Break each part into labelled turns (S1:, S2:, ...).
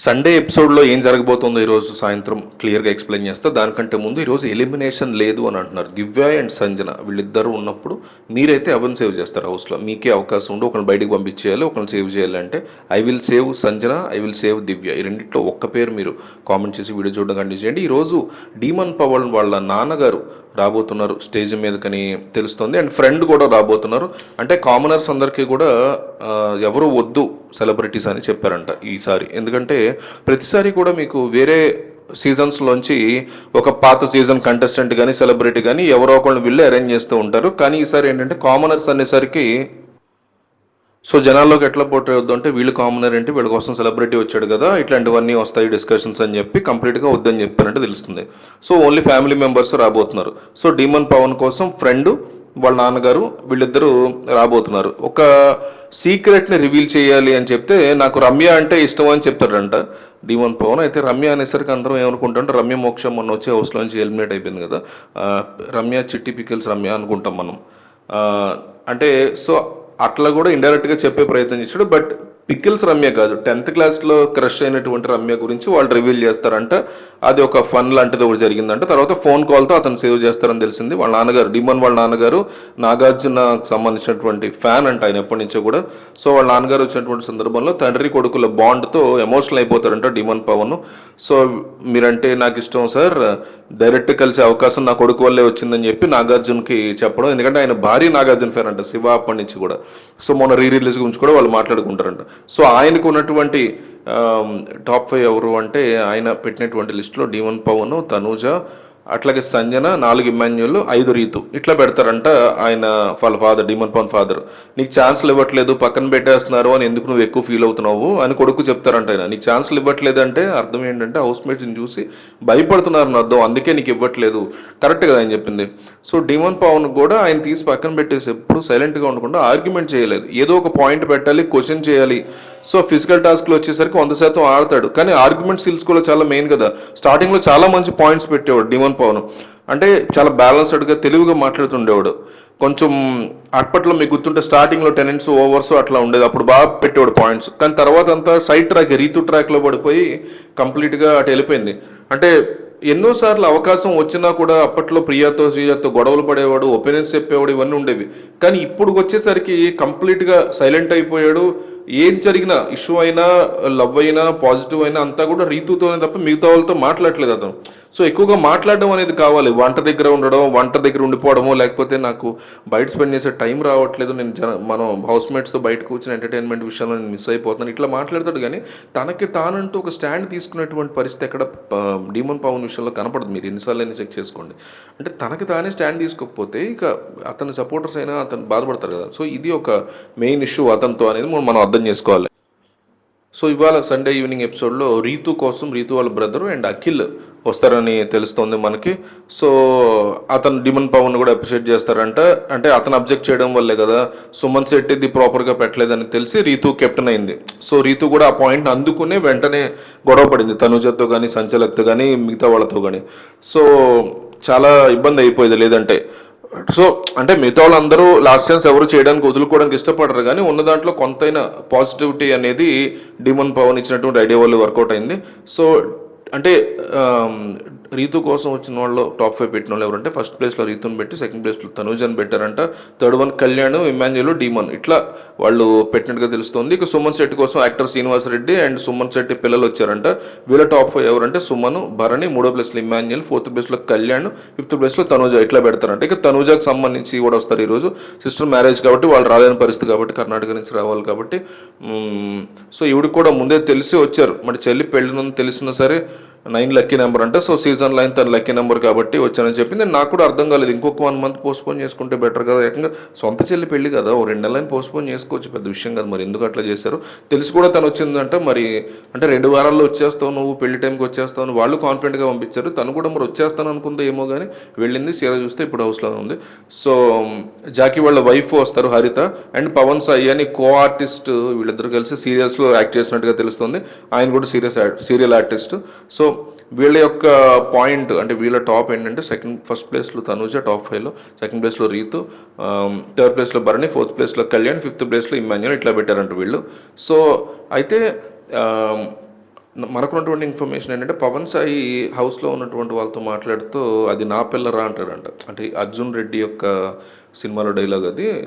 S1: Sunday ఎపిసోడ్‌లో ఏం జరగబోతుందో ఈరోజు సాయంత్రం క్లియర్‌గా ఎక్స్‌ప్లెయిన్ చేస్తా. దానికంటే ముందు ఈరోజు ఎలిమినేషన్ లేదు అని అంటున్నారు. దివ్య అండ్ సంజన వీళ్ళిద్దరూ ఉన్నప్పుడు మీరైతే ఎవరిని సేవ్ చేస్తారు హౌస్‌లో? మీకే అవకాశం ఉండి ఒకళ్ళని బయటికి పంపించేయాలి, ఒకళ్ళని సేవ్ చేయాలి అంటే I will save Sanjana, I will save Divya. ఈ రెండిట్లో ఒక్క పేరు మీరు కామెంట్ చేసి వీడియో చూడడం కంటిన్యూ చేయండి. ఈరోజు డీమన్ పవన్ వాళ్ళ నాన్నగారు రాబోతున్నారు స్టేజ్ మీదకని తెలుస్తుంది. అండ్ ఫ్రెండ్ కూడా రాబోతున్నారు. అంటే కామనర్స్ అందరికీ కూడా ఎవరు వద్దు సెలబ్రిటీస్ అని చెప్పారంట ఈసారి. ఎందుకంటే ప్రతిసారి కూడా మీకు వేరే సీజన్స్లోంచి ఒక పాత సీజన్ కంటెస్టెంట్ కానీ సెలబ్రిటీ కానీ ఎవరో ఒకళ్ళు వీళ్ళు అరేంజ్ చేస్తూ ఉంటారు. కానీ ఈసారి ఏంటంటే కామనర్స్ అనేసరికి సో జనాల్లోకి ఎట్లా పోటీ అవుద్దు అంటే వీళ్ళు కామనర్ ఏంటి, వీళ్ళ కోసం సెలబ్రిటీ వచ్చాడు కదా, ఇట్లాంటివన్నీ వస్తాయి డిస్కషన్స్ అని చెప్పి కంప్లీట్గా వద్దని చెప్పారంటే తెలుస్తుంది. సో ఓన్లీ ఫ్యామిలీ మెంబర్స్ రాబోతున్నారు. సో డీమన్ పవన్ కోసం ఫ్రెండ్ వాళ్ళ నాన్నగారు వీళ్ళిద్దరూ రాబోతున్నారు. ఒక సీక్రెట్ని రివీల్ చేయాలి అని చెప్తే నాకు రమ్య అంటే ఇష్టం అని చెప్తాడంట డీమన్ పవన్. అయితే రమ్య అనేసరికి అందరం ఏమనుకుంటాం, రమ్య మోక్షం మొన్న వచ్చే హౌస్లో నుంచి ఎలిమినేట్ అయిపోయింది కదా, రమ్య చిట్టి పికిల్స్ రమ్య అనుకుంటాం మనం. అంటే సో అట్లా కూడా ఇండైరెక్ట్గా చెప్పే ప్రయత్నం చేశాడు. బట్ పికిల్స్ రమ్య కాదు, 10th క్లాస్లో క్రష్ అయినటువంటి రమ్య గురించి వాళ్ళు రివీల్ చేస్తారంట. అది ఒక ఫన్ లాంటిది ఒకటి జరిగిందంట. తర్వాత ఫోన్ కాల్తో అతను సేవ్ చేస్తారని తెలిసింది. వాళ్ళ నాన్నగారు డీమన్ వాళ్ళ నాన్నగారు నాగార్జునకు సంబంధించినటువంటి ఫ్యాన్ అంట ఆయన ఎప్పటి నుంచో కూడా. సో వాళ్ళ నాన్నగారు వచ్చినటువంటి సందర్భంలో తండ్రి కొడుకుల బాండ్తో ఎమోషనల్ అయిపోతారంట డీమన్ పవన్. సో మీరంటే నాకు ఇష్టం సార్, డైరెక్ట్ కలిసే అవకాశం నా కొడుకు వల్లే వచ్చిందని చెప్పి నాగార్జునకి చెప్పడం. ఎందుకంటే ఆయన భారీ నాగార్జున ఫ్యాన్ అంట శివ అప్పటి నుంచి కూడా. సో మొన్న రిలీజ్ గురించి కూడా వాళ్ళు మాట్లాడుకుంటారంట. సో ఆయనకు ఉన్నటువంటి టాప్ 5 ఎవరు అంటే ఆయన పెట్టినటువంటి లిస్టులో డీమన్ పవన్, తనూజ, అట్లాగే సంజన, 4 ఇమాన్యుల్, 5 రీతు ఇట్లా పెడతారంట. ఆయన వాళ్ళ ఫాదర్ డీమన్ పవన్ ఫాదర్ నీకు ఛాన్స్లు ఇవ్వట్లేదు, పక్కన పెట్టేస్తున్నారు అని ఎందుకు నువ్వు ఎక్కువ ఫీల్ అవుతున్నావు అని కొడుకు చెప్తారంట. ఆయన నీకు ఛాన్స్లు ఇవ్వట్లేదు అంటే అర్థం ఏంటంటే హౌస్ మేట్స్ని చూసి భయపడుతున్నారని అర్థం, అందుకే నీకు ఇవ్వట్లేదు. కరెక్ట్ కదా ఆయన చెప్పింది. సో డీమన్ పవన్ కూడా ఆయన తీసి పక్కన పెట్టేసి ఎప్పుడు సైలెంట్గా ఉండకుండా ఆర్గ్యుమెంట్ చేయలేదు, ఏదో ఒక పాయింట్ పెట్టాలి, క్వశ్చన్ చేయాలి. సో ఫిజికల్ టాస్క్లో వచ్చేసరికి 100% ఆడతాడు, కానీ ఆర్గ్యుమెంట్ స్కిల్స్ కూడా చాలా మెయిన్ కదా. స్టార్టింగ్లో చాలా మంచి పాయింట్స్ పెట్టేవాడు డీమన్ పవన్. అంటే చాలా బ్యాలెన్స్డ్గా తెలివిగా మాట్లాడుతుండేవాడు. కొంచెం అప్పట్లో మీకు గుర్తుంటే స్టార్టింగ్లో 10 innings ఓవర్స్ అట్లా ఉండేది, అప్పుడు బాగా పెట్టేవాడు పాయింట్స్. కానీ తర్వాత అంతా సైడ్ ట్రాక్ రీతు ట్రాక్లో పడిపోయి కంప్లీట్గా అటు వెళ్ళిపోయింది. అంటే ఎన్నోసార్లు అవకాశం వచ్చినా కూడా అప్పట్లో ప్రియాతో శ్రీజాతో గొడవలు పడేవాడు, ఒపీనియన్స్ చెప్పేవాడు, ఇవన్నీ ఉండేవి. కానీ ఇప్పుడు వచ్చేసరికి కంప్లీట్గా సైలెంట్ అయిపోయాడు. ఏం జరిగినా ఇష్యూ అయినా, లవ్ అయినా, పాజిటివ్ అయినా అంతా కూడా రీతుతోనే తప్ప మిగతా వాళ్ళతో మాట్లాడలేదు అతను. సో ఎక్కువగా మాట్లాడడం అనేది కావాలి, వంట దగ్గర ఉండడం, వంట దగ్గర ఉండిపోవడము, లేకపోతే నాకు బయట స్పెండ్ చేసే టైం రావట్లేదు, నేను మనం హౌస్ మేట్స్తో బయట కూర్చుని ఎంటర్టైన్మెంట్ విషయంలో నేను మిస్ అయిపోతున్నాను, ఇట్లా మాట్లాడతాడు. కానీ తనకి తానంటూ ఒక స్టాండ్ తీసుకునేటువంటి పరిస్థితి ఎక్కడ డీమన్ పవన్ విషయంలో కనపడదు. మీరు ఎన్నిసార్లు అయినా చెక్ చేసుకోండి. అంటే తనకి తానే స్టాండ్ తీసుకోకపోతే ఇక అతని సపోర్టర్స్ అయినా అతను బాధపడతారు కదా. సో ఇది ఒక మెయిన్ ఇష్యూ అతనితో అనేది మనం అర్థం చేసుకోవాలి. సో ఇవాళ సండే ఈవినింగ్ ఎపిసోడ్లో రీతు కోసం రీతు వాళ్ళ బ్రదరు అండ్ అఖిల్ వస్తారని తెలుస్తోంది మనకి. సో అతను డీమన్ పవన్ కూడా అప్రిషియేట్ చేస్తారంట. అంటే అతను అబ్జెక్ట్ చేయడం వల్లే కదా సుమన్ శెట్టిది ప్రాపర్గా పెట్టలేదని తెలిసి రీతు కెప్టెన్ అయింది. సో రీతు కూడా ఆ పాయింట్ అందుకునే వెంటనే గొడవ పడింది తనుజతో కానీ, సంచలక్తో కానీ, మిగతా వాళ్ళతో కానీ. సో చాలా ఇబ్బంది అయిపోయింది లేదంటే. సో అంటే మిగతా వాళ్ళందరూ లాస్ట్ ఛాన్స్ ఎవరు చేయడానికి వదులుకోవడానికి ఇష్టపడరు, కానీ ఉన్న దాంట్లో కొంతైనా పాజిటివిటీ అనేది డీమన్ పవన్ ఇచ్చినటువంటి ఐడియా వల్ల వర్కౌట్ అయింది. సో అంటే రీతు కోసం వచ్చిన వాళ్ళు టాప్ 5 పెట్టిన వాళ్ళు ఎవరంటే ఫస్ట్ ప్లేస్లో రీతుని పెట్టి, సెకండ్ ప్లేస్లో తనూజని పెట్టారంట, third one Kalyan, Emmanuel, Demon ఇట్లా వాళ్ళు పెట్టినట్టుగా తెలుస్తుంది. ఇక సుమన్ శెట్టి కోసం యాక్టర్ శ్రీనివాస్ రెడ్డి అండ్ సుమన్ శెట్టి పిల్లలు వచ్చారంట. వీళ్ళ టాప్ 5 ఎవరంటే సుమన్, భరణి, 3వ ప్లేస్లో ఇమాన్యుల్, 4th ప్లేస్లో కళ్యాణ్, 5th ప్లేస్లో తనూజ ఇట్లా పెడతారంట. ఇక తనూజకు సంబంధించి కూడా వస్తారు ఈరోజు. సిస్టర్ మ్యారేజ్ కాబట్టి వాళ్ళు రాలేని పరిస్థితి కాబట్టి, కర్ణాటక నుంచి రావాలి కాబట్టి. సో ఇవిడికి కూడా ముందే తెలిసి వచ్చారు, మరి చెల్లి పెళ్ళిన తెలిసినా సరే 9 లక్కీ నెంబర్ అంటే. సో సీజన్ 9 తన లక్కీ నెంబర్ కాబట్టి వచ్చానని చెప్పింది. నాకు కూడా అర్థం కాలేదు, ఇంకొక 1 month పోస్ట్పోన్ చేసుకుంటే బెటర్ కదా, ఏకంగా సొంత చెల్లి పెళ్లి కదా, ఓ 2 నెలలని పోస్ట్పోన్ చేసుకోవచ్చు, పెద్ద విషయం కదా. మరి ఎందుకు అట్లా చేశారు తెలిసి కూడా తను వచ్చిందంట. మరి అంటే 2 వారాల్లో వచ్చేస్తావు నువ్వు, పెళ్లి టైంకి వచ్చేస్తావు, వాళ్ళు కాన్ఫిడెంట్గా పంపించారు. తను కూడా మరి వచ్చేస్తాను అనుకుందో ఏమో కానీ వెళ్ళింది. సీర చూస్తే ఇప్పుడు హౌస్లో ఉంది. సో జాకీ వాళ్ళ వైఫ్ వస్తారు హరిత, అండ్ పవన్ సాయి అని కో ఆర్టిస్ట్, వీళ్ళిద్దరు కలిసి సీరియల్స్లో యాక్ట్ చేసినట్టుగా తెలుస్తుంది. ఆయన కూడా సీరియల్ ఆర్టిస్ట్. సో వీళ్ళ యొక్క పాయింట్ అంటే వీళ్ళ టాప్ ఏంటంటే ఫస్ట్ ప్లేస్లో తనూజ టాప్ 5లో, సెకండ్ ప్లేస్లో రీతు, థర్డ్ ప్లేస్లో భరణి, 4th ప్లేస్లో కళ్యాణ్, 5th ప్లేస్లో ఇమాన్యుల్ ఇట్లా పెట్టారంట వీళ్ళు. సో అయితే మనకున్నటువంటి ఇన్ఫర్మేషన్ ఏంటంటే, పవన్ సాయి హౌస్‌లో ఉన్నటువంటి వాళ్ళతో మాట్లాడుతూ అది నా పిల్లరా అంటాడంట. అంటే అర్జున్ రెడ్డి యొక్క సినిమాలో డైలాగ్ అది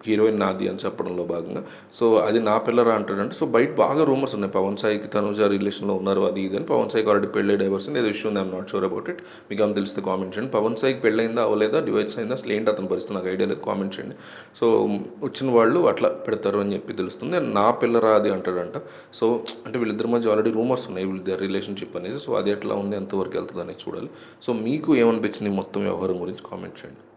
S1: హీరోయిన్ నాది అని చెప్పడంలో భాగంగా. సో, అది నా పిల్లరా అంటాడంట. సో, బయట బాగా రూమర్స్ ఉన్నాయి. పవన్ సాయికి తనుజ రిలేషన్‌లో ఉన్నారు అది ఇది అని. పవన్ సాయికి ఆల్రెడీ పెళ్లి డైవర్స్ ఏదో ఇష్యూ ఉంది. I'm not sure about it. మీకేమైనా తెలిస్తే కామెంట్ చేయండి. పవన్ సాయికి పెళ్లయిందా అవ్వలేదా? డివోర్స్ అయిందా? అసలు ఏంటి అతని పరిస్థితి నాకు ఐడియా లేదు. కామెంట్ చేయండి. సో, వచ్చిన వాళ్ళు అట్లా పెడతారు అని చెప్పి తెలుస్తుంది. నా పిల్లరా అది అంటాడంట. సో, అంటే వీళ్ళిద్దరి మధ్య ఆల్రెడీ రూమర్స్ ఉన్నాయి వీళ్ళ రిలేషన్‌షిప్ అనేసి. సో, అది ఎట్లా ఉంది? ఎంతవరకు వెళ్తది అనేది చూడాలి. సో, మీకు ఏమనిపించింది మొత్తం వ్యవహారం గురించి కామెంట్ చేయండి.